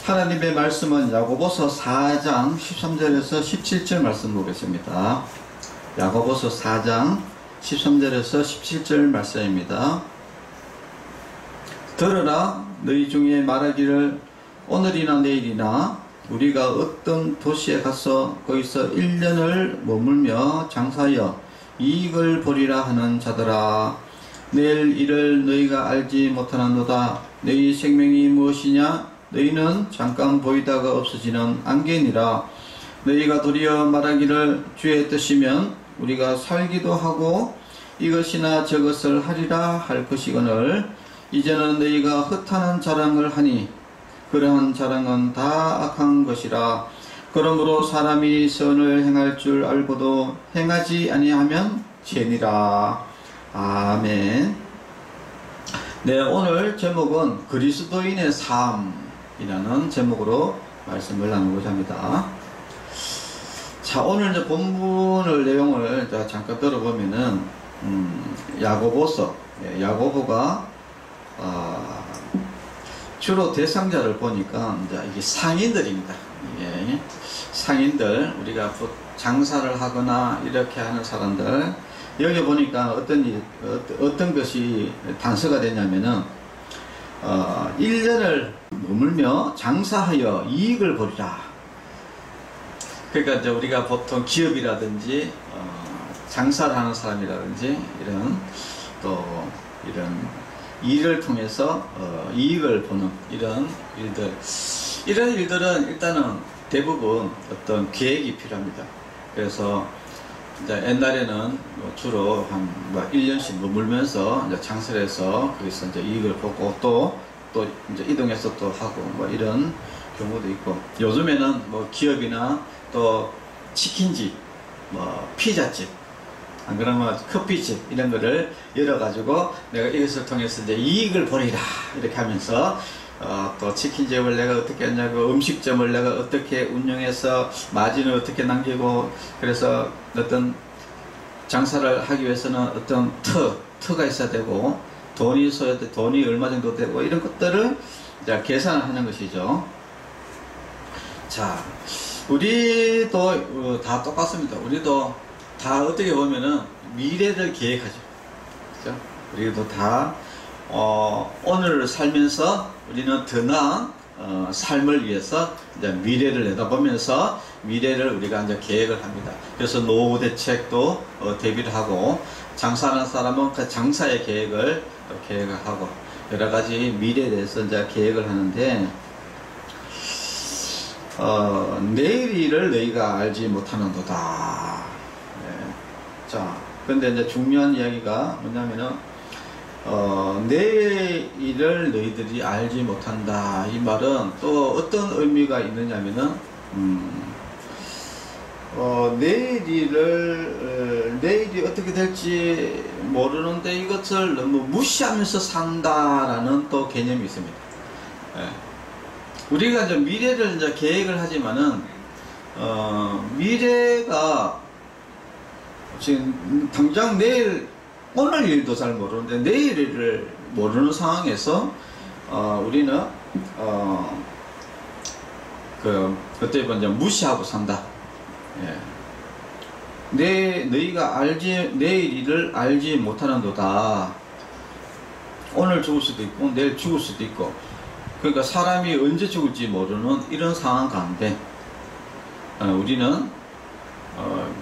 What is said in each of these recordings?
하나님의 말씀은 야고보서 4장 13절에서 17절 말씀 보겠습니다. 야고보서 4장 13절에서 17절 말씀입니다. 들으라, 너희 중에 말하기를 오늘이나 내일이나 우리가 어떤 도시에 가서 거기서 1년을 머물며 장사하여 이익을 보리라 하는 자들아, 내일 일을 너희가 알지 못하는도다. 너희 생명이 무엇이냐? 너희는 잠깐 보이다가 없어지는 안개니라. 너희가 도리어 말하기를 주의 뜻이면 우리가 살기도 하고 이것이나 저것을 하리라 할 것이거늘, 이제는 너희가 헛하는 자랑을 하니 그러한 자랑은 다 악한 것이라. 그러므로 사람이 선을 행할 줄 알고도 행하지 아니하면 죄니라. 아멘. 네, 오늘 제목은 그리스도인의 삶이라는 제목으로 말씀을 나누고자 합니다. 자, 오늘 이제 본문을 내용을 잠깐 들어보면은 야고보서, 야고보가 주로 대상자를 보니까 이제 이게 상인들입니다. 이게 상인들, 우리가 장사를 하거나 이렇게 하는 사람들, 여기 보니까 어떤 것이 단서가 되냐면은 1년을 머물며 장사하여 이익을 보리라. 그러니까 이제 우리가 보통 기업이라든지 장사를 하는 사람이라든지 이런 일을 통해서 이익을 보는 이런 일들은 일단은 대부분 어떤 계획이 필요합니다. 그래서 이제 옛날에는 주로 한 1년씩 머물면서 이제 장사를 해서 거기서 이제 이익을 보고 또 이제 이동해서 또 하고 이런 경우도 있고, 요즘에는 기업이나 또 치킨집, 피자집, 안 그러면 커피집 이런 거를 열어가지고 내가 이것을 통해서 이제 이익을 보리라 이렇게 하면서 또 치킨집을 내가 어떻게 하냐고, 음식점을 내가 어떻게 운영해서 마진을 어떻게 남기고, 그래서 어떤 장사를 하기 위해서는 어떤 터가 있어야 되고, 돈이 있어야 돼, 돈이 얼마 정도 되고, 이런 것들을 이제 계산을 하는 것이죠. 자, 우리도 다 똑같습니다. 우리도 다 어떻게 보면은 미래를 계획하죠. 그죠? 우리도 다 오늘을 살면서 우리는 더 나은 삶을 위해서 이제 미래를 내다보면서 미래를 우리가 이제 계획을 합니다. 그래서 노후 대책도 대비를 하고, 장사하는 사람은 그 장사의 계획을 하고, 여러 가지 미래에 대해서 이제 계획을 하는데, 내일 일을 너희가 알지 못하는도다. 네. 자, 근데 이제 중요한 이야기가 뭐냐면은 내일을 너희들이 알지 못한다. 이 말은 또 어떤 의미가 있느냐면은 내일이 어떻게 될지 모르는데 이것을 너무 무시하면서 산다라는 또 개념이 있습니다. 예. 우리가 이제 미래를 이제 계획을 하지만은 미래가 지금 당장 오늘 일도 잘 모르는데 내일을 모르는 상황에서 우리는 그때 이제 무시하고 산다. 예. 너희가 내일 일을 알지 못하는도다. 오늘 죽을 수도 있고 내일 죽을 수도 있고, 그러니까 사람이 언제 죽을지 모르는 이런 상황 가운데 우리는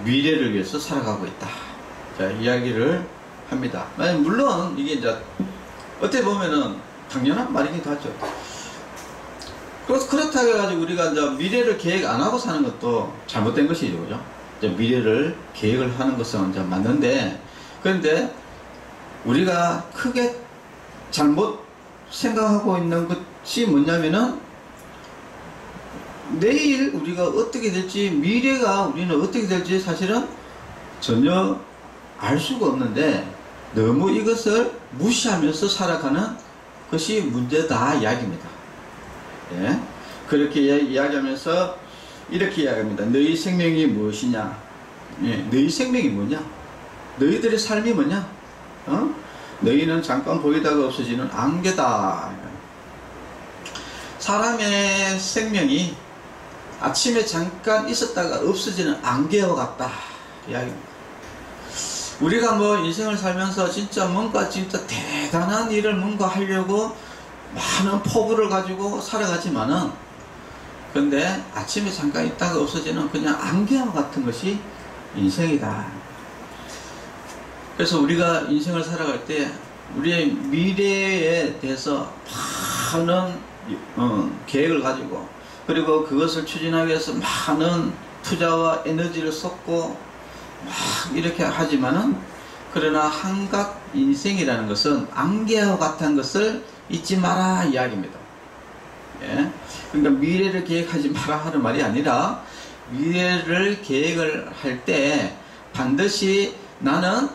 미래를 위해서 살아가고 있다. 자, 이야기를 합니다. 물론 이게 이제 어떻게 보면은 당연한 말이기도 하죠. 그렇다고 해가지고 우리가 이제 미래를 계획 안 하고 사는 것도 잘못된 것이죠, 그죠? 이제 미래를 계획을 하는 것은 이제 맞는데, 그런데 우리가 크게 잘못 생각하고 있는 것이 뭐냐면은 내일 우리가 어떻게 될지, 미래가 우리는 어떻게 될지 사실은 전혀 알 수가 없는데 너무 이것을 무시하면서 살아가는 것이 문제다 이야기입니다. 예? 그렇게 이야기하면서 이렇게 이야기합니다. 너희 생명이 무엇이냐? 예, 너희 생명이 뭐냐? 너희들의 삶이 뭐냐? 너희는 잠깐 보이다가 없어지는 안개다. 사람의 생명이 아침에 잠깐 있었다가 없어지는 안개와 같다 이야기입니다. 우리가 뭐 인생을 살면서 진짜 뭔가 진짜 대단한 일을 뭔가 하려고 많은 포부를 가지고 살아가지만은, 근데 아침에 잠깐 있다가 없어지는 그냥 안개와 같은 것이 인생이다. 그래서 우리가 인생을 살아갈 때 우리의 미래에 대해서 많은 계획을 가지고, 그리고 그것을 추진하기 위해서 많은 투자와 에너지를 쏟고 막 이렇게 하지만은, 그러나 한각 인생이라는 것은 안개와 같은 것을 잊지 마라 이야기입니다. 예? 그러니까 미래를 계획하지 마라 하는 말이 아니라, 미래를 계획을 할 때 반드시 나는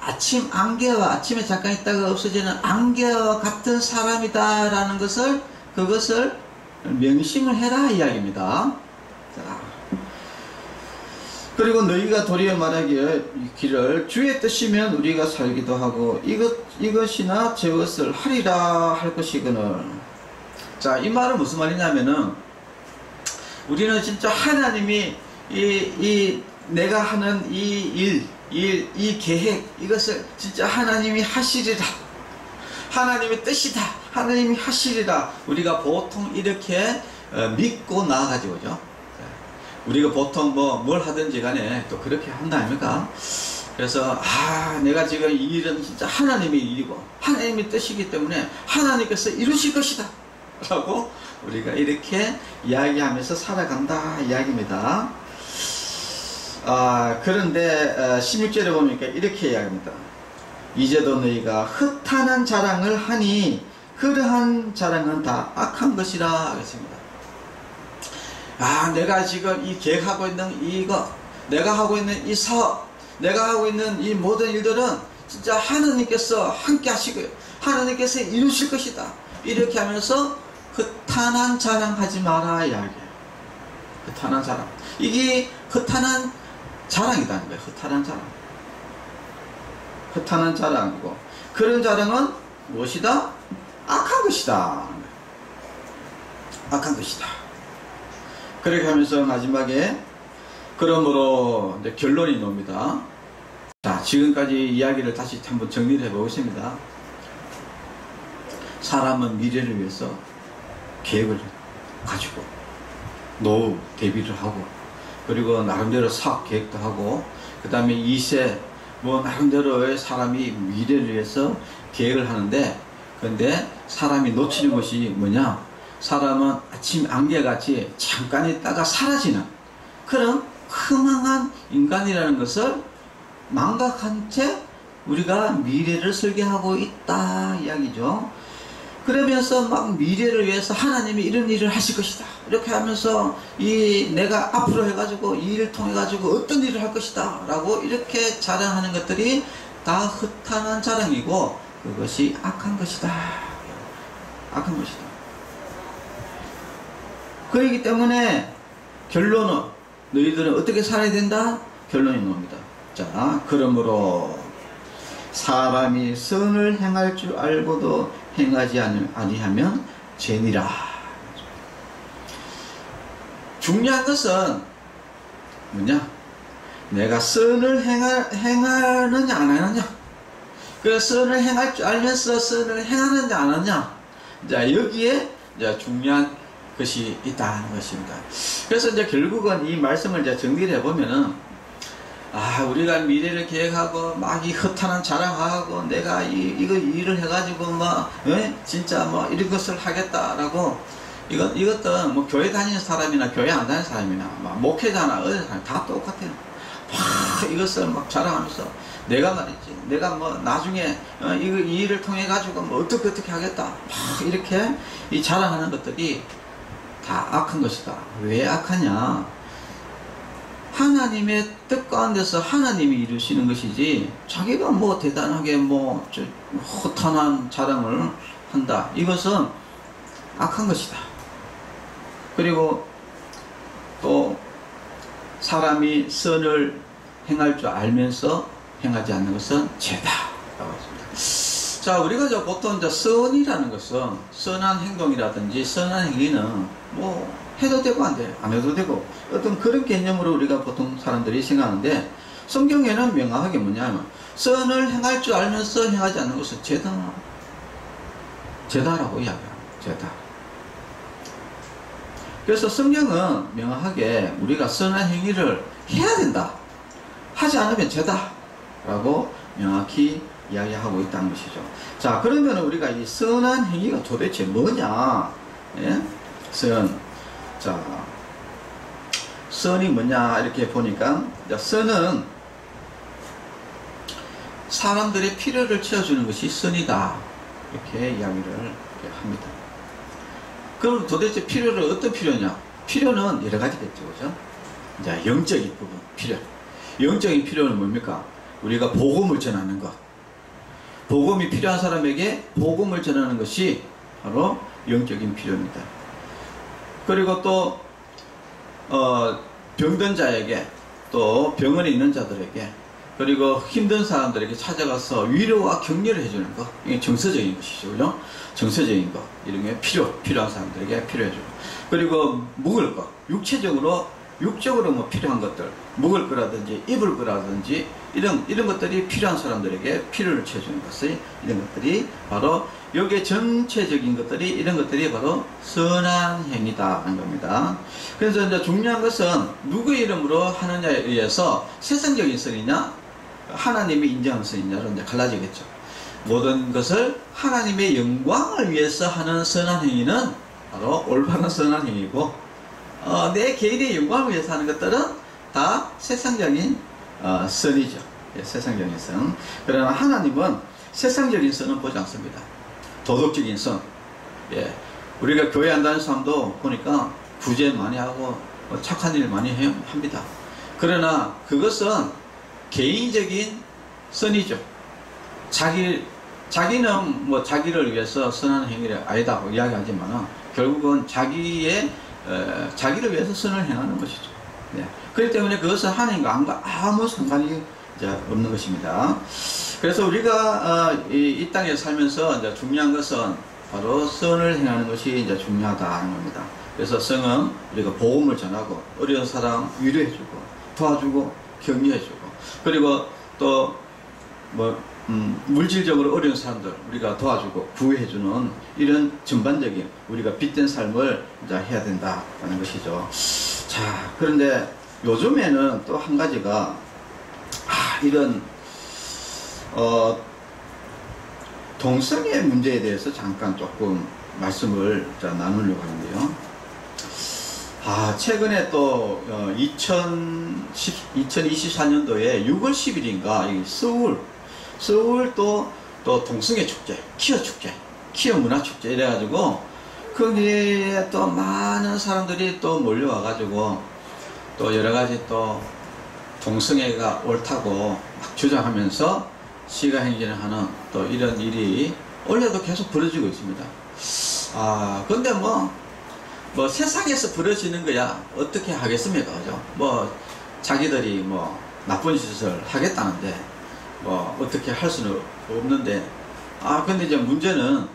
아침에 잠깐 있다가 없어지는 안개와 같은 사람이다 라는 것을, 그것을 명심을 해라 이야기입니다. 자, 그리고 너희가 도리어 말하기에 이 길을 주의 뜻이면 우리가 살기도 하고 이것이나 저것을 하리라 할 것이거늘. 자, 이 말은 무슨 말이냐면은, 우리는 진짜 하나님이 내가 하는 이 계획, 이것을 진짜 하나님이 하시리라, 하나님의 뜻이다, 하나님이 하시리라, 우리가 보통 이렇게 믿고 나아가지고죠. 우리가 보통 뭘 하든지 간에 또 그렇게 한다 아닙니까? 그래서 내가 지금 이 일은 진짜 하나님의 일이고 하나님의 뜻이기 때문에 하나님께서 이루실 것이다 라고 우리가 이렇게 이야기하면서 살아간다 이야기입니다. 그런데 16절에 보니까 이렇게 이야기합니다. 이제도 너희가 허탄한 자랑을 하니 그러한 자랑은 다 악한 것이라 하겠습니다. 내가 지금 이 계획하고 있는 이거, 내가 하고 있는 이 사업, 내가 하고 있는 이 모든 일들은 진짜 하나님께서 함께 하시고요, 하나님께서 이루실 것이다, 이렇게 하면서 허탄한 자랑하지 마라 이야기예요. 허탄한 자랑, 이게 허탄한 자랑이라는 거예요. 허탄한 자랑, 허탄한 자랑이고, 그런 자랑은 무엇이다? 악한 것이다, 악한 것이다. 그렇게 하면서 마지막에 그러므로 이제 결론이 나옵니다. 자, 지금까지 이야기를 다시 한번 정리를 해보겠습니다. 사람은 미래를 위해서 계획을 가지고 노후 대비를 하고, 그리고 나름대로 사업 계획도 하고, 그 다음에 2세 나름대로의 사람이 미래를 위해서 계획을 하는데, 그런데 사람이 놓치는 것이 뭐냐? 사람은 아침 안개같이 잠깐 있다가 사라지는 그런 허망한 인간이라는 것을 망각한 채 우리가 미래를 설계하고 있다 이야기죠. 그러면서 막 미래를 위해서 하나님이 이런 일을 하실 것이다, 이렇게 하면서 내가 앞으로 해가지고 이 일을 통해 가지고 어떤 일을 할 것이다 라고 이렇게 자랑하는 것들이 다 허탄한 자랑이고, 그것이 악한 것이다, 악한 것이다. 그렇기 때문에 결론은 너희들은 어떻게 살아야 된다? 결론이 나옵니다. 자, 그러므로 사람이 선을 행할 줄 알고도 행하지 아니하면 죄니라. 중요한 것은 뭐냐? 내가 선을 행하느냐 안 하느냐, 그 선을 행할 줄 알면서 선을 행하느냐 안 하느냐, 자, 여기에 이제 중요한 것이 있다는 것입니다. 그래서 이제 결국은 이 말씀을 이제 정리를 해보면은, 우리가 미래를 계획하고 막 이 허탄한 자랑하고 내가 이 일을 해가지고 진짜 이런 것을 하겠다라고, 이것도 교회 다니는 사람이나 교회 안 다니는 사람이나 목회자나 어느 사람 다 똑같아요. 이것을 자랑하면서 내가 나중에 이 일을 통해 가지고 어떻게 하겠다, 이렇게 이 자랑하는 것들이 다 악한 것이다. 왜 악하냐? 하나님의 뜻 가운데서 하나님이 이루시는 것이지, 자기가 대단하게 허탄한 자랑을 한다, 이것은 악한 것이다. 그리고 또 사람이 선을 행할 줄 알면서 행하지 않는 것은 죄다 라고 했습니다. 자, 우리가 이제 보통 이제 선이라는 것은 선한 행동이라든지 선한 행위는 뭐 해도 되고 안 해도 되고 어떤 그런 개념으로 우리가 보통 사람들이 생각하는데, 성경에는 명확하게 뭐냐면 선을 행할 줄 알면서 행하지 않는 것은 죄다라고 이야기합니다. 죄다. 그래서 성경은 명확하게 우리가 선한 행위를 해야 된다, 하지 않으면 죄다라고 명확히 이야기하고 있다는 것이죠. 자, 그러면 우리가 이 선한 행위가 도대체 뭐냐? 예? 자, 선이 뭐냐 이렇게 보니까, 선은 사람들의 필요를 채워주는 것이 선이다, 이렇게 이야기를 합니다. 그럼 도대체 필요를 어떤 필요냐? 필요는 여러 가지겠죠, 그죠? 자, 영적인 부분 필요. 영적인 필요는 뭡니까? 우리가 복음을 전하는 것. 복음이 필요한 사람에게 복음을 전하는 것이 바로 영적인 필요입니다. 그리고 또 병든 자에게, 또 병원에 있는 자들에게, 그리고 힘든 사람들에게 찾아가서 위로와 격려를 해주는 것, 이게 정서적인 것이죠, 그죠? 정서적인 것, 이런 게 필요한 사람들에게 필요해주고, 그리고 먹을 것, 육적으로 뭐 필요한 것들, 먹을 거라든지 입을 거라든지 이런 것들이 필요한 사람들에게 필요를 채워주는 것이, 이런 것들이 바로 여기에 전체적인 것들이, 이런 것들이 바로 선한 행위다 하는 겁니다. 그래서 이제 중요한 것은 누구의 이름으로 하느냐에 의해서 세상적인 선이냐, 하나님이 인정하는 선이냐로 이제 갈라지겠죠. 모든 것을 하나님의 영광을 위해서 하는 선한 행위는 바로 올바른 선한 행위고, 내 개인의 영광을 위해서 하는 것들은 다 세상적인 선이죠. 예, 세상적인 선. 그러나 하나님은 세상적인 선은 보지 않습니다. 도덕적인 선. 예, 우리가 교회 안 다니는 사람도 보니까 구제 많이 하고 착한 일 많이 합니다. 그러나 그것은 개인적인 선이죠. 자기는 뭐 자기를 위해서 선한 행위를 아니다고 이야기하지만 결국은 자기를 위해서 선을 행하는 것이죠. 네. 그렇기 때문에 그것은 하나님과 아무 상관이 없는 것입니다. 그래서 우리가 이 땅에 살면서 이제 중요한 것은 바로 선을 행하는 것이 이제 중요하다는 겁니다. 그래서 성은 우리가 복음을 전하고 어려운 사람 위로해주고 도와주고 격려해주고, 그리고 또 물질적으로 어려운 사람들 우리가 도와주고 구해주는 이런 전반적인 우리가 빛된 삶을 이제 해야 된다는 것이죠. 자, 그런데 요즘에는 또 한 가지가 이런 동성애 문제에 대해서 잠깐 조금 말씀을 나누려고 하는데요. 최근에 또 2024년도에 6월 10일인가 서울 또 동성애 축제, 키어 문화 축제 이래가지고 거기에 또 많은 사람들이 또 몰려와가지고 또 여러가지 또 동성애가 옳다고 막 주장하면서 시가행진을 하는 또 이런 일이 원래도 계속 벌어지고 있습니다. 근데 뭐 세상에서 벌어지는 거야 어떻게 하겠습니까, 그죠? 자기들이 뭐 나쁜 짓을 하겠다는데 뭐 어떻게 할 수는 없는데, 근데 이제 문제는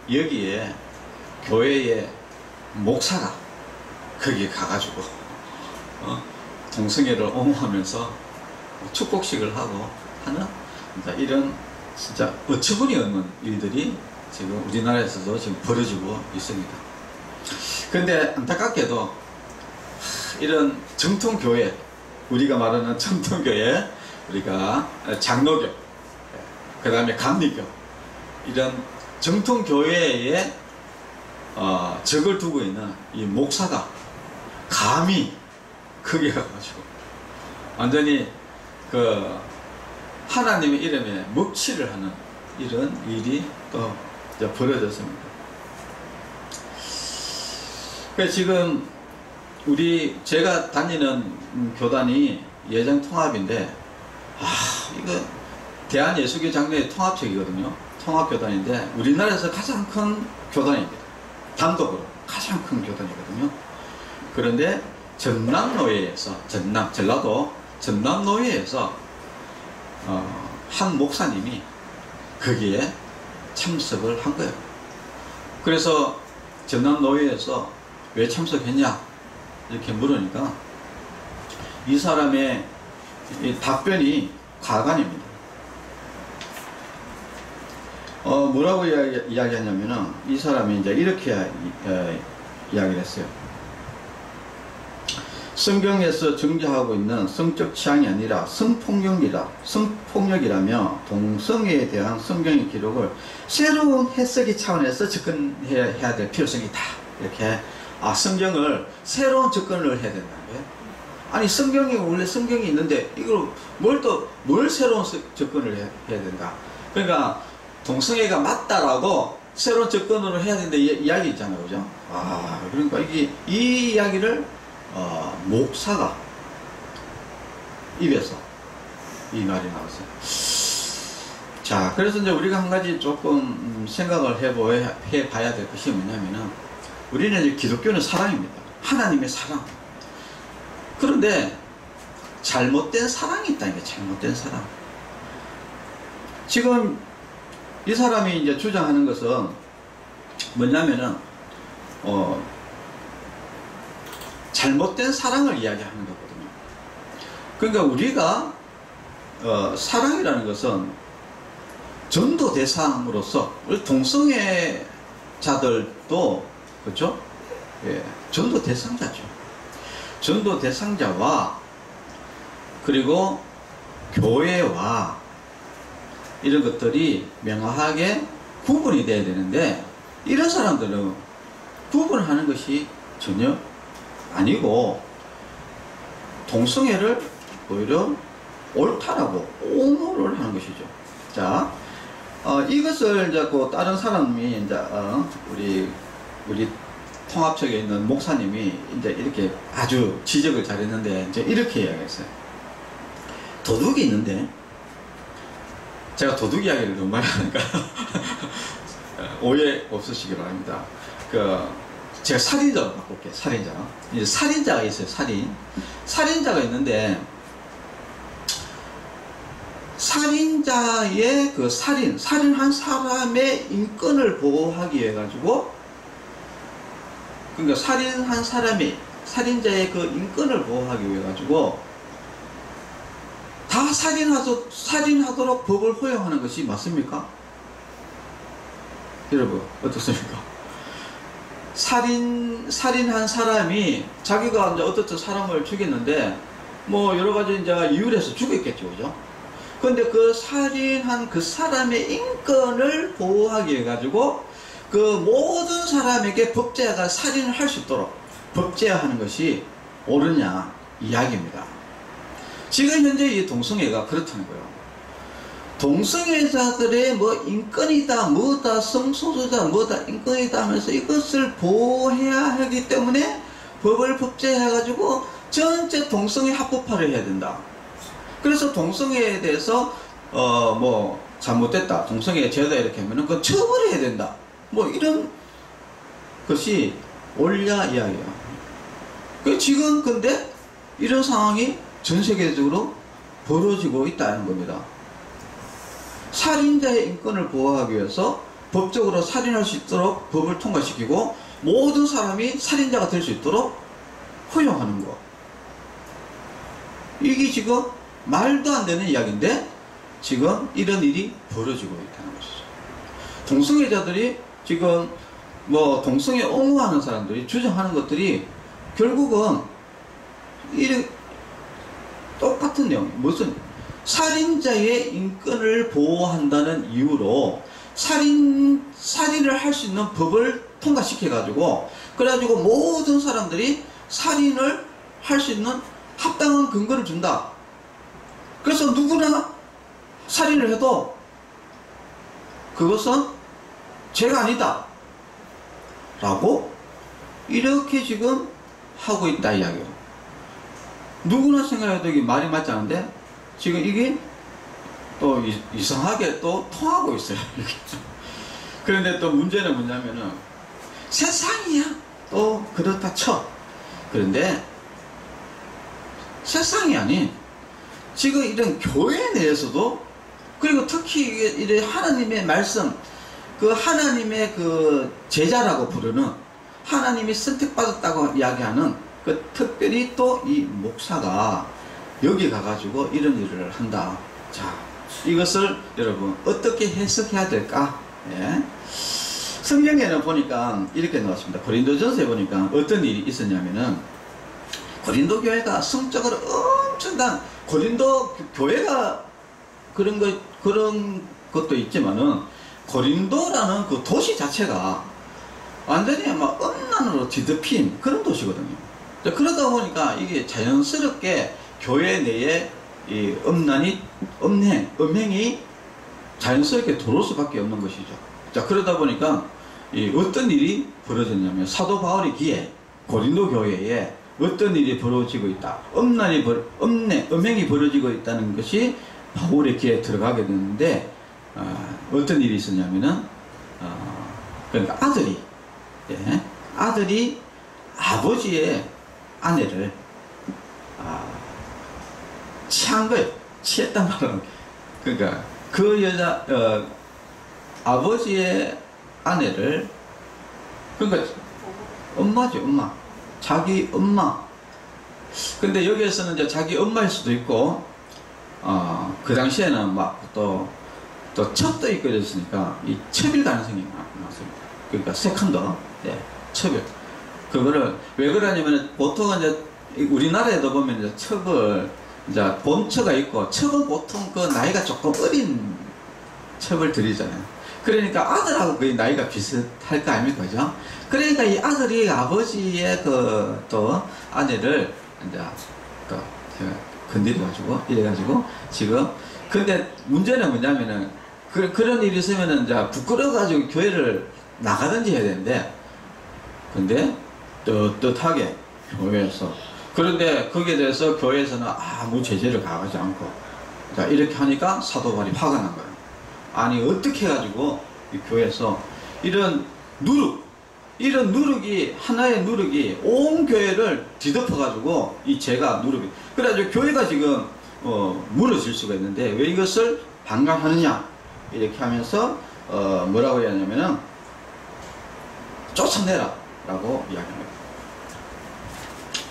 여기에 교회의 목사가 거기에 가가지고 동성애를 옹호하면서 축복식을 하고 하는 이런 진짜 어처구니 없는 일들이 지금 우리나라에서도 지금 벌어지고 있습니다. 그런데 안타깝게도 이런 정통교회, 우리가 말하는 정통교회, 우리가 장로교, 그 다음에 감리교, 이런 정통교회에 적을 두고 있는 이 목사가 감히 거기에 가가지고 완전히 하나님의 이름에 먹칠을 하는 이런 일이 또 벌어졌습니다. 그래서 지금 제가 다니는 교단이 예정통합인데, 이거 대한예수교 장로회 통합책이거든요. 통합교단인데 우리나라에서 가장 큰 교단입니다. 단독으로 가장 큰 교단이거든요. 그런데 전남노회에서 전라도 전남노회에서 한 목사님이 거기에 참석을 한 거예요. 그래서 전남노회에서 왜 참석했냐 이렇게 물으니까 이 사람의 이 답변이 가관입니다. 뭐라고 이야기하냐면은 이 사람이 이제 이렇게 이야기를 했어요. 성경에서 정죄하고 있는 성적 취향이 아니라 성폭력이다. 성폭력이라며 동성애에 대한 성경의 기록을 새로운 해석의 차원에서 접근해야 될 필요성이 있다. 이렇게 성경을 새로운 접근을 해야 된다는 거예요. 아니 성경이 원래 성경이 있는데 이걸 뭘 새로운 접근을 해야 된다. 그러니까 동성애가 맞다라고 새로운 접근으로 해야 된다 이야기 있잖아요, 그죠? 그러니까 이 이야기를 목사가 입에서 이 말이 나왔어요. 자, 그래서 이제 우리가 한 가지 조금 생각을 해봐야 될 것이 뭐냐면은 우리는 이제 기독교는 사랑입니다. 하나님의 사랑. 그런데 잘못된 사랑이 있다니까, 잘못된 사랑. 지금 이 사람이 이제 주장하는 것은 뭐냐면은 잘못된 사랑을 이야기하는 거거든요. 그러니까 우리가 사랑이라는 것은 전도 대상으로서 우리 동성애자들도 그렇죠? 예, 전도 대상자죠. 전도 대상자와 그리고 교회와 이런 것들이 명확하게 구분이 돼야 되는데 이런 사람들은 구분하는 것이 전혀 아니고 동성애를 오히려 옳다라고 옹호를 하는 것이죠. 자, 이것을 이제 다른 사람이 이제 우리 통합청에 있는 목사님이 이제 이렇게 아주 지적을 잘했는데 이제 이렇게 이야기했어요. 도둑이 있는데 제가 도둑 이야기를 너무 많이 하니까 오해 없으시기 바랍니다. 제가 살인자로 바꿀게요. 살인자. 이제 살인자가 있어요. 살인자가 있는데 살인자의 그 살인한 사람의 인권을 보호하기 위해 가지고 그러니까 살인한 살인자의 그 인권을 보호하기 위해 가지고 다 살인하도록 법을 허용하는 것이 맞습니까? 여러분 어떻습니까? 살인한 사람이 자기가 이제 어떻든 사람을 죽였는데 뭐 여러 가지 이제 이유를 해서 죽였겠죠, 그죠? 근데 그 살인한 그 사람의 인권을 보호하기 위해 가지고 그 모든 사람에게 법제화가 살인을 할 수 있도록 법제화하는 것이 옳으냐 이야기입니다. 지금 현재 이 동성애가 그렇다는 거예요. 동성애자들의 뭐 인권이다, 뭐다, 성소수자, 뭐다, 인권이다 하면서 이것을 보호해야 하기 때문에 법을 법제해가지고 전체 동성애 합법화를 해야 된다. 그래서 동성애에 대해서 뭐 잘못됐다, 동성애 죄다 이렇게 하면은 그건 처벌해야 된다. 뭐 이런 것이 옳냐 이야기야. 지금 근데 이런 상황이 전 세계적으로 벌어지고 있다는 겁니다. 살인자의 인권을 보호하기 위해서 법적으로 살인할 수 있도록 법을 통과시키고 모든 사람이 살인자가 될 수 있도록 허용하는 것. 이게 지금 말도 안 되는 이야기인데 지금 이런 일이 벌어지고 있다는 것이죠. 동성애자들이 지금 뭐 동성애 옹호하는 사람들이 주장하는 것들이 결국은 이런 똑같은 내용, 무슨 살인자의 인권을 보호한다는 이유로 살인을 할 수 있는 법을 통과시켜 가지고 그래가지고 모든 사람들이 살인을 할 수 있는 합당한 근거를 준다. 그래서 누구나 살인을 해도 그것은 죄가 아니다 라고 이렇게 지금 하고 있다 이야기예요. 누구나 생각해도 이게 말이 맞지 않은데 지금 이게 또 이상하게 또 통하고 있어요. 그런데 또 문제는 뭐냐면은 세상이야 또 그렇다 쳐. 그런데 세상이 아닌 지금 이런 교회 내에서도 그리고 특히 이런 하나님의 말씀 그 하나님의 그 제자라고 부르는, 하나님이 선택받았다고 이야기하는 그 특별히 또 이 목사가 여기 가가지고 이런 일을 한다. 자, 이것을 여러분 어떻게 해석해야 될까? 예. 성경에는 보니까 이렇게 나왔습니다. 고린도전서에 보니까 어떤 일이 있었냐면은, 고린도 교회가 성적으로 엄청난, 고린도 교회가 그런 것도 있지만은, 고린도라는 그 도시 자체가 완전히 막 음란으로 뒤덮인 그런 도시거든요. 그러다 보니까 이게 자연스럽게 교회 내에 이 음행이 자연스럽게 들어올 수밖에 없는 것이죠. 자, 그러다 보니까 어떤 일이 벌어졌냐면, 사도 바울의 기에 고린도 교회에 어떤 일이 벌어지고 있다. 음행이 벌어지고 있다는 것이 바울의 기에 들어가게 됐는데, 어떤 일이 있었냐면은, 그러니까 아들이 아버지의 아내를 취한 거예요. 취했단 말은, 그러니까 그 여자, 아버지의 아내를, 그러니까 엄마죠, 엄마. 자기 엄마. 근데 여기에서는 이제 자기 엄마일 수도 있고, 그 당시에는 막 또 첩도 있고 이랬으니까 이 첩일 가능성이 많았습니다. 그러니까 세컨더, 네, 첩일. 그거를 왜 그러냐면, 보통은 이제 우리나라에도 보면 이제 첩을 이제 본처가 있고, 첩은 보통 그 나이가 조금 어린 첩을 드리잖아요. 그러니까 아들하고 거의 나이가 비슷할 거 아닙니까? 그죠? 그러니까 이 아들이 아버지의 그 또 아내를 이제 건드려가지고 이래가지고 지금, 근데 문제는 뭐냐면은, 그런 일이 있으면은 이제 부끄러워가지고 교회를 나가든지 해야 되는데, 근데 떳떳하게 교회에서, 그런데 거기에 대해서 교회에서는 아무 제재를 가하지 않고, 자, 이렇게 하니까 사도 바울이 화가 난 거예요. 아니, 어떻게 해가지고 이 교회에서 이런 누룩이, 하나의 누룩이 온 교회를 뒤덮어가지고, 이 죄가 누룩이, 그래가지고 교회가 지금 무너질 수가 있는데, 왜 이것을 반감하느냐 이렇게 하면서 뭐라고 하냐면은, 쫓아내라 라고 이야기합니다.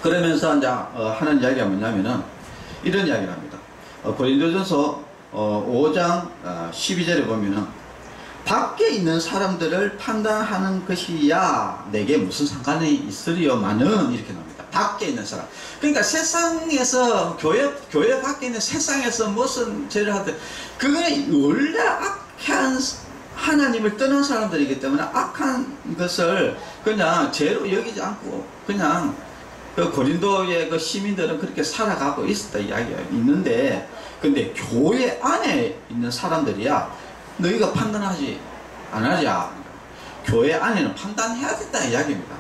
그러면서 이제 하는 이야기가 뭐냐면은 이런 이야기를 합니다. 고린도전서 5장 12절에 보면은, 밖에 있는 사람들을 판단하는 것이야 내게 무슨 상관이 있으리요마는, 이렇게 나옵니다. 밖에 있는 사람. 그러니까 세상에서, 교회 밖에 있는 세상에서 무슨 죄를 하든, 그거는 원래 악한, 하나님을 떠난 사람들이기 때문에 악한 것을 그냥 죄로 여기지 않고 그냥 그 고린도의 그 시민들은 그렇게 살아가고 있었다 이야기가 있는데, 근데 교회 안에 있는 사람들이야 너희가 판단하지 안 하자. 교회 안에는 판단해야 된다 이야기입니다.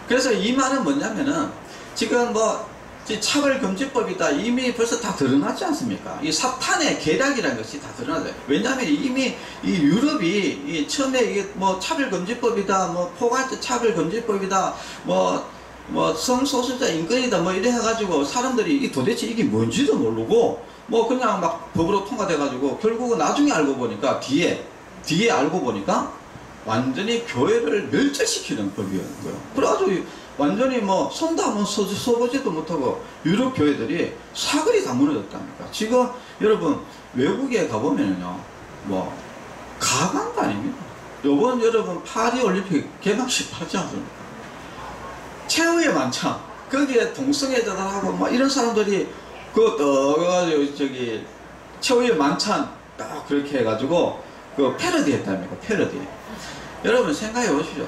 그래서 이 말은 뭐냐면은, 지금 뭐 차별금지법이다 이미 벌써 다 드러났지 않습니까? 이 사탄의 계략이라는 것이 다 드러나요. 왜냐하면 이미 이 유럽이 처음에 이게 뭐 차별금지법이다, 뭐 포괄적 차별금지법이다, 뭐 성소수자 인권이다, 뭐 이래 해가지고 사람들이 도대체 이게 뭔지도 모르고 뭐 그냥 막 법으로 통과돼가지고, 결국은 나중에 알고 보니까, 뒤에 알고 보니까 완전히 교회를 멸절시키는 법이었는 거예요. 그래가지고 완전히 뭐 손도 한번 써보지도 못하고 유럽 교회들이 사거리 다 무너졌답니까? 지금 여러분 외국에 가보면요, 뭐 가관도 아닙니다. 요번 여러분 파리 올림픽 개막식 하지 않습니까? 최후의 만찬, 거기에 동성애자들하고 뭐 이런 사람들이 떠가지고 최후의 만찬 딱 그렇게 해가지고 그 패러디 했답니까? 패러디. 여러분 생각해 보시죠.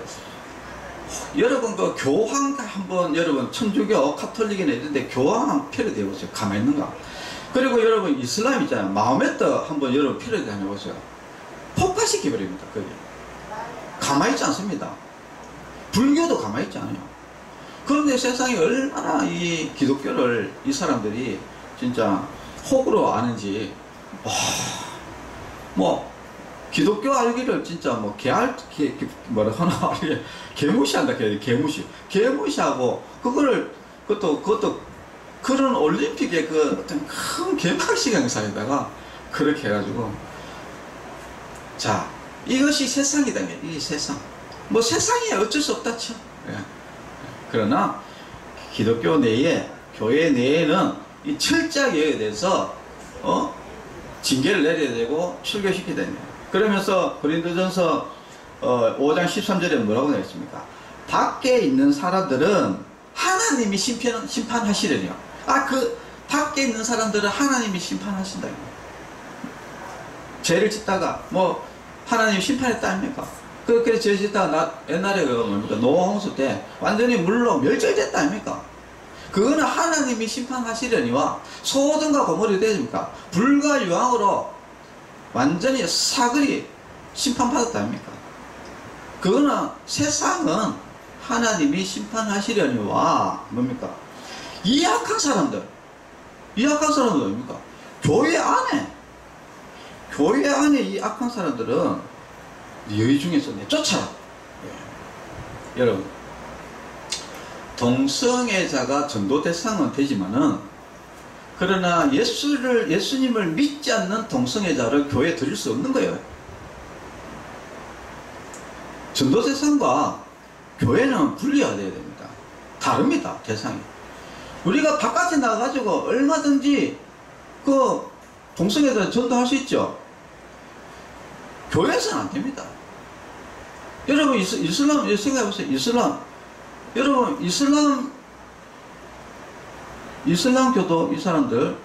여러분 그 교황 한번, 여러분 천주교 카톨릭이나 있는데 교황 한번 패러디 해보세요. 가만히 있는가? 그리고 여러분 이슬람 있잖아요. 마호메트 한번 여러분 패러디 한번 해보세요. 폭파시켜버립니다. 거기 가만히 있지 않습니다. 불교도 가만히 있지 않아요. 그런데 세상에 얼마나 이 기독교를 이 사람들이 진짜 혹으로 아는지, 뭐 기독교 알기를 진짜 뭐 뭐라 하나 개무시한다. 개무시하고 그것도 그런 올림픽의 그 어떤 큰 개막식 행사에다가 그렇게 해가지고, 자, 이것이 세상이다. 이 세상. 뭐 세상이야 어쩔 수 없다 쳐. 예. 그러나 기독교 내에, 교회 내에는 이 철저하게 대해서 징계를 내려야 되고 출교시켜야 됩니다. 그러면서 고린도전서 5장 13절에 뭐라고 되어 있습니까? 밖에 있는 사람들은 하나님이 심판하시려니요. 그 밖에 있는 사람들은 하나님이 심판하신다. 죄를 짓다가 뭐 하나님 심판했다 아닙니까? 그렇게 죄 짓다가 옛날에 뭡니까? 노아 홍수 때 완전히 물로 멸절됐다 아닙니까? 그거는 하나님이 심판하시려니와 소돔과 고모르가 되십니까? 불과 유황으로 완전히 사거리 심판받았다 아닙니까? 그거는 세상은 하나님이 심판하시려니와 뭡니까? 이 악한 사람들 뭡니까? 교회 안에 이 악한 사람들은 너희 중에서 쫓아라. 예. 여러분, 동성애자가 전도 대상은 되지만은, 그러나 예수님을 믿지 않는 동성애자를 교회에 드릴 수 없는 거예요. 전도 대상과 교회는 분리해야 됩니다. 다릅니다, 대상이. 우리가 바깥에 나가가지고 얼마든지 그 동성애자 전도할 수 있죠. 교회에서는 안 됩니다. 여러분, 이슬람 생각해보세요. 여러분, 이슬람교도 이 사람들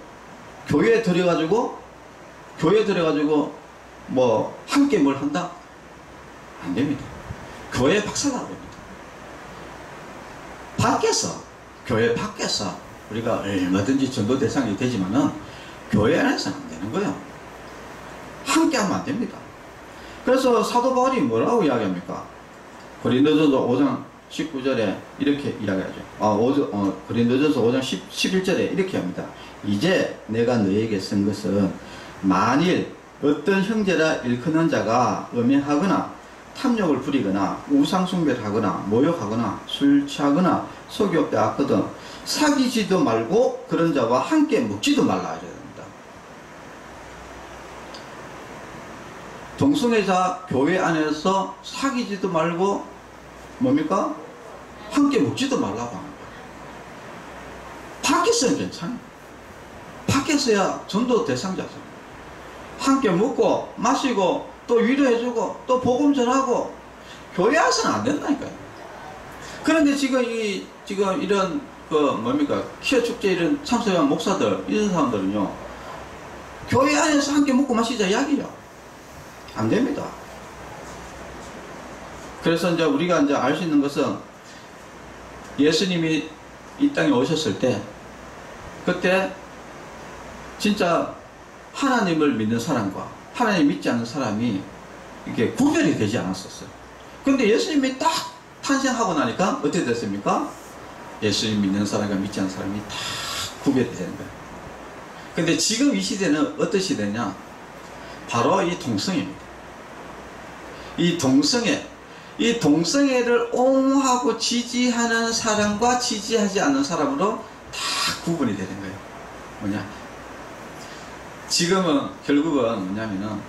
교회에 들여가지고 뭐 함께 뭘 한다? 안 됩니다. 교회 박살나고 됩니다. 교회 밖에서 우리가 얼마든지 전도 대상이 되지만은 교회 안에서는 안 되는 거예요. 함께 하면 안 됩니다. 그래서 사도 바울이 뭐라고 이야기합니까? 고린도전서 5장 19절에 이렇게 이야기하죠. 고린도전서 5장 11절에 이렇게 합니다. 이제 내가 너에게 쓴 것은 만일 어떤 형제라 일컫는 자가 음행하거나 탐욕을 부리거나 우상숭배를 하거나 모욕하거나 술 취하거나 속여 빼앗거든 사귀지도 말고 그런 자와 함께 먹지도 말라 이래야 됩니다. 동성애자 교회 안에서 사귀지도 말고 뭡니까? 함께 먹지도 말라고 합니다. 밖에서는 괜찮아요. 밖에서야 전도 대상자죠. 함께 먹고 마시고 또 위로해주고 또 복음 전하고 교회 안에서는 안 된다니까요. 그런데 지금 이런 키어 축제 이런 참석한 목사들 이런 사람들은요, 교회 안에서 함께 먹고 마시자 이야기요. 안 됩니다. 그래서 이제 우리가 이제 알 수 있는 것은 예수님이 이 땅에 오셨을 때 그때 진짜 하나님을 믿는 사람과 하나님 믿지 않는 사람이 이게 구별이 되지 않았었어요. 근데 예수님이 딱 탄생하고 나니까 어떻게 됐습니까? 예수님 믿는 사람과 믿지 않는 사람이 다 구별이 되는 거예요. 근데 지금 이 시대는 어떤 시대냐? 바로 이 동성애입니다. 이 동성애를 옹호하고 지지하는 사람과 지지하지 않는 사람으로 다 구분이 되는 거예요. 뭐냐? 지금은 결국은 뭐냐면은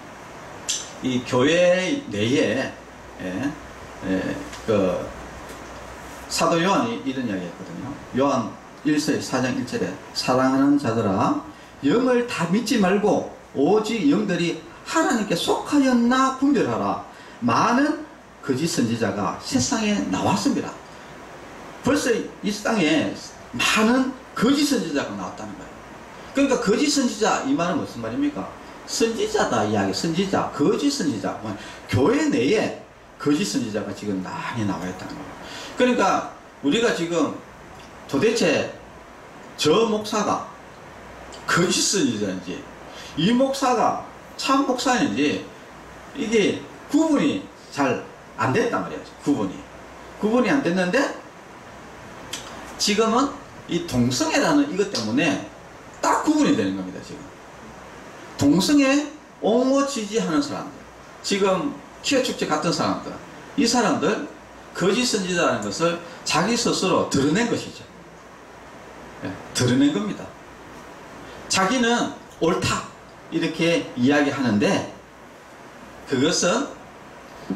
이 교회 내에 사도 요한이 이런 이야기 했거든요. 요한 4장 1절에 사랑하는 자들아 영을 다 믿지 말고 오직 영들이 하나님께 속하였나 분별하라. 많은 거짓 선지자가 세상에 나왔습니다. 벌써 이 땅에 많은 거짓 선지자가 나왔다는 거예요. 그러니까 거짓 선지자 이 말은 무슨 말입니까? 선지자다 이야기. 선지자, 거짓 선지자. 교회 내에 거짓 선지자가 지금 많이 나와 있다는 거예요. 그러니까 우리가 지금 도대체 저 목사가 거짓 선지자인지 이 목사가 참 목사인지 이게 구분이 잘 안 됐단 말이에요. 구분이 안 됐는데 지금은 이 동성애라는 이것 때문에 딱 구분이 되는 겁니다. 지금 동성애 옹호 지지하는 사람들, 지금 키어 축제 같은 사람들, 이 사람들 거짓 선지자라는 것을 자기 스스로 드러낸 것이죠. 드러낸 겁니다. 자기는 옳다 이렇게 이야기하는데 그것은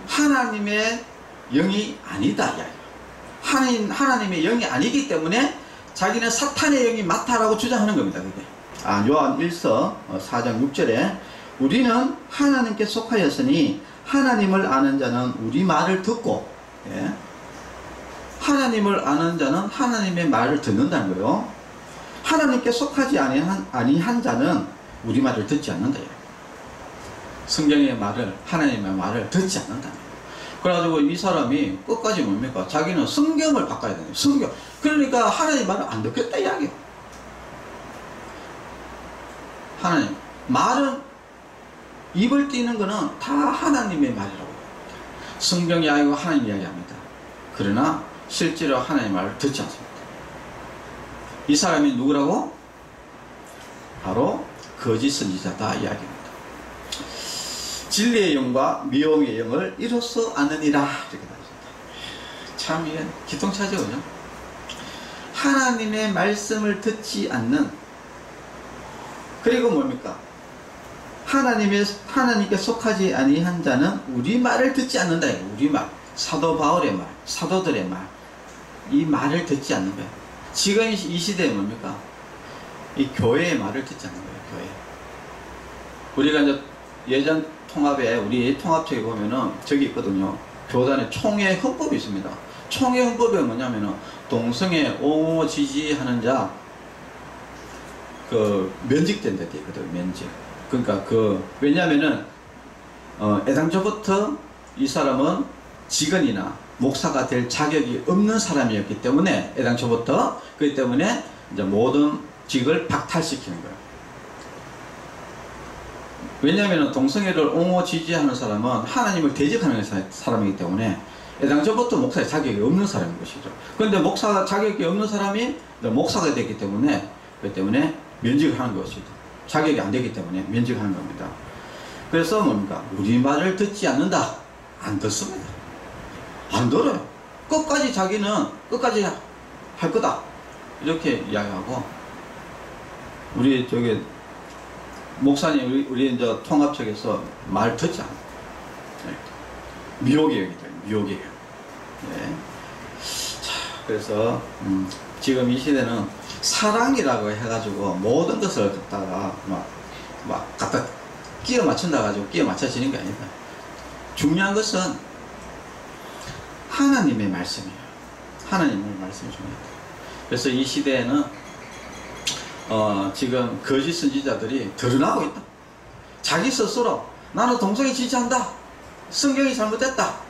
하나님의 영이 아니다 이야기예요. 하나님의 영이 아니기 때문에 자기는 사탄의 영이 맞다라고 주장하는 겁니다. 그게. 요한 1서 4장 6절에 우리는 하나님께 속하였으니 하나님을 아는 자는 우리 말을 듣고, 예? 하나님을 아는 자는 하나님의 말을 듣는다는 거예요. 하나님께 속하지 아니한 자는 우리 말을 듣지 않는다. 성경의 말을, 하나님의 말을 듣지 않는다. 그래가지고 이 사람이 끝까지 뭡니까? 자기는 성경을 바꿔야 되는 거예요. 성경. 그러니까 하나님 말을 안 듣겠다 이야기예요. 하나님 말은, 입을 띄는 거는 다 하나님의 말이라고 해요. 성경이 아니고 하나님 이야기합니다. 그러나 실제로 하나님의 말을 듣지 않습니다. 이 사람이 누구라고? 바로 거짓 선지자다 이야기입니다. 진리의 영과 미혹의 영을 이로써 아느니라 이렇게 나옵니다. 참 이게 기통차죠, 그죠? 하나님의 말씀을 듣지 않는, 그리고 뭡니까? 하나님께 속하지 아니한 자는 우리 말을 듣지 않는다. 우리 말, 사도 바울의 말, 사도들의 말, 이 말을 듣지 않는 거예요. 지금 이 시대에 뭡니까? 이 교회의 말을 듣지 않는 거예요. 교회. 우리가 이제 예전 통합에, 우리 통합책에 보면은 저기 있거든요. 교단에 총회 헌법이 있습니다. 총회 헌법이 뭐냐면은 동성애 옹호 지지하는 자 면직된다 돼 있거든. 면직. 그러니까 왜냐면은 애당초부터 이 사람은 직원이나 목사가 될 자격이 없는 사람이었기 때문에, 애당초부터 그렇기 때문에 이제 모든 직을 박탈시키는 거예요. 왜냐하면 동성애를 옹호 지지하는 사람은 하나님을 대적하는 사람이기 때문에 애당초부터 목사의 자격이 없는 사람인 것이죠. 그런데 목사가 자격이 없는 사람이 목사가 됐기 때문에, 그렇기 때문에 면직을 하는 것이죠. 자격이 안 되기 때문에 면직을 하는 겁니다. 그래서 뭡니까? 우리 말을 듣지 않는다. 안 듣습니다. 안 들어요. 끝까지 자기는 끝까지 할 거다 이렇게 이야기하고, 우리 저기 목사님, 우리 이제 통합책에서 말 듣지 않아요. 네. 미혹의 영이다. 미혹의 영. 네. 자, 그래서 지금 이 시대는 사랑이라고 해가지고 모든 것을 갖다가 막 갖다 끼워 맞춘다 가지고 끼워 맞춰지는 게 아니다. 중요한 것은 하나님의 말씀이에요. 하나님의 말씀이 중요하다. 그래서 이 시대에는 지금 거짓 선지자들이 드러나고 있다. 자기 스스로 나는 동성애 지지한다. 성경이 잘못됐다.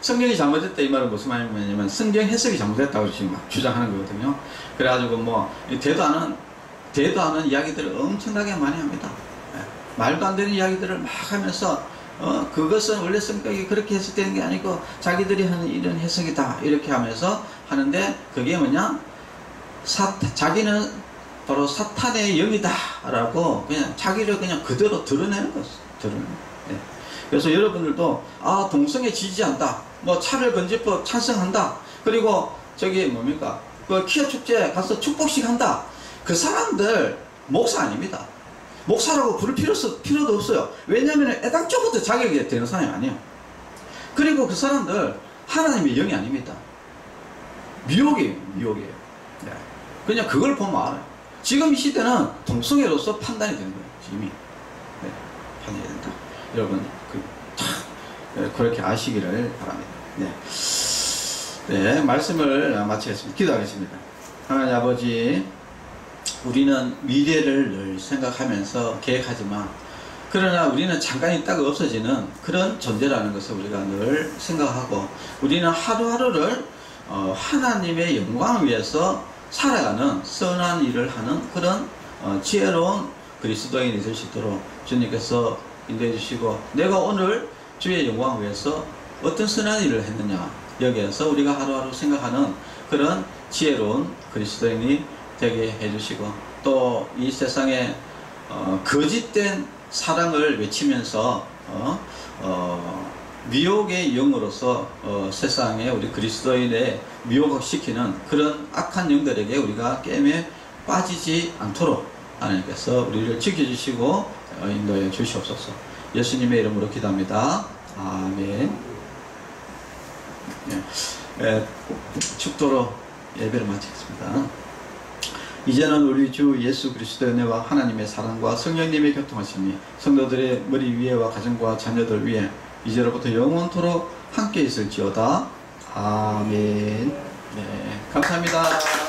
성경이 잘못됐다 이 말은 무슨 말이냐면 성경 해석이 잘못됐다고 지금 막 주장하는 거거든요. 그래가지고 뭐 대도 않은 이야기들을 엄청나게 많이 합니다. 말도 안 되는 이야기들을 막 하면서 그것은 원래 성격이 그렇게 해석되는 게 아니고 자기들이 하는 이런 해석이다 이렇게 하면서 하는데, 그게 뭐냐? 자기는 바로 사탄의 영이다 라고 그냥 자기를 그냥 그대로 드러내는 것이죠. 네. 그래서 여러분들도 동성애 지지한다, 뭐 차별금지법 찬성한다, 그리고 저기 뭡니까? 그 키어 축제 가서 축복식 한다. 그 사람들 목사 아닙니다. 목사라고 부를 필요도 없어요. 왜냐하면 애당초부터 자격이 되는 사람이 아니에요. 그리고 그 사람들 하나님의 영이 아닙니다. 미혹이에요. 네. 그냥 그걸 보면 알아요. 지금 이 시대는 동성애로서 판단이 되는 거예요. 이미. 네. 판단이 된다. 여러분 그렇게 아시기를 바랍니다. 네. 네, 말씀을 마치겠습니다. 기도하겠습니다. 하나님 아버지, 우리는 미래를 늘 생각하면서 계획하지만, 그러나 우리는 잠깐 있다가 없어지는 그런 존재라는 것을 우리가 늘 생각하고, 우리는 하루하루를 하나님의 영광을 위해서 살아가는 선한 일을 하는 그런 지혜로운 그리스도인이 될 수 있도록 주님께서 인도해 주시고, 내가 오늘 주의 영광을 위해서 어떤 선한 일을 했느냐, 여기에서 우리가 하루하루 생각하는 그런 지혜로운 그리스도인이 되게 해주시고, 또 이 세상에 거짓된 사랑을 외치면서 미혹의 영으로서 세상에 우리 그리스도인의 미혹시키는 그런 악한 영들에게 우리가 게임에 빠지지 않도록 하나님께서 우리를 지켜주시고 인도해 주시옵소서. 예수님의 이름으로 기도합니다. 아멘. 축도로 예배를 마치겠습니다. 이제는 우리 주 예수 그리스도의 은혜와 하나님의 사랑과 성령님의 교통하심이 성도들의 머리 위에와 가정과 자녀들 위에 이제로부터 영원토록 함께 있을지어다. 아멘. 네, 감사합니다.